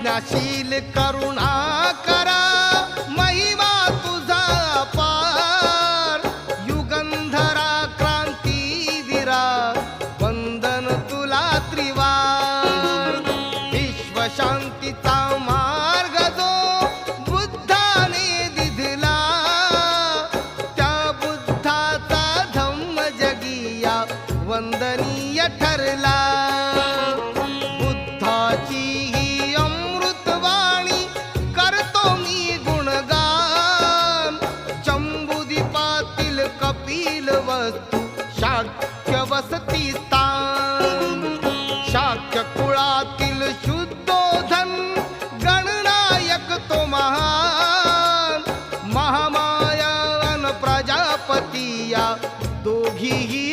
प्रज्ञाशील करुणा करा महिमा तुझा पार युगंधरा क्रांतीवीरा वंदन तुला त्रिवार विश्वशांतीचा मार्ग जो बुद्धाने दिधला त्या बुद्धाचा धम्म जगिया वंदनीय ठरला बुद्धाची ही अमृतवाणी करतो मी गुणगान जम्बूद्वीपातील कपिल वस्तू शाक्य वसती स्थान शाक्य कुळातील शुद्धोधन गणनायक तो महान महामाया अन प्रजापती या दोघीही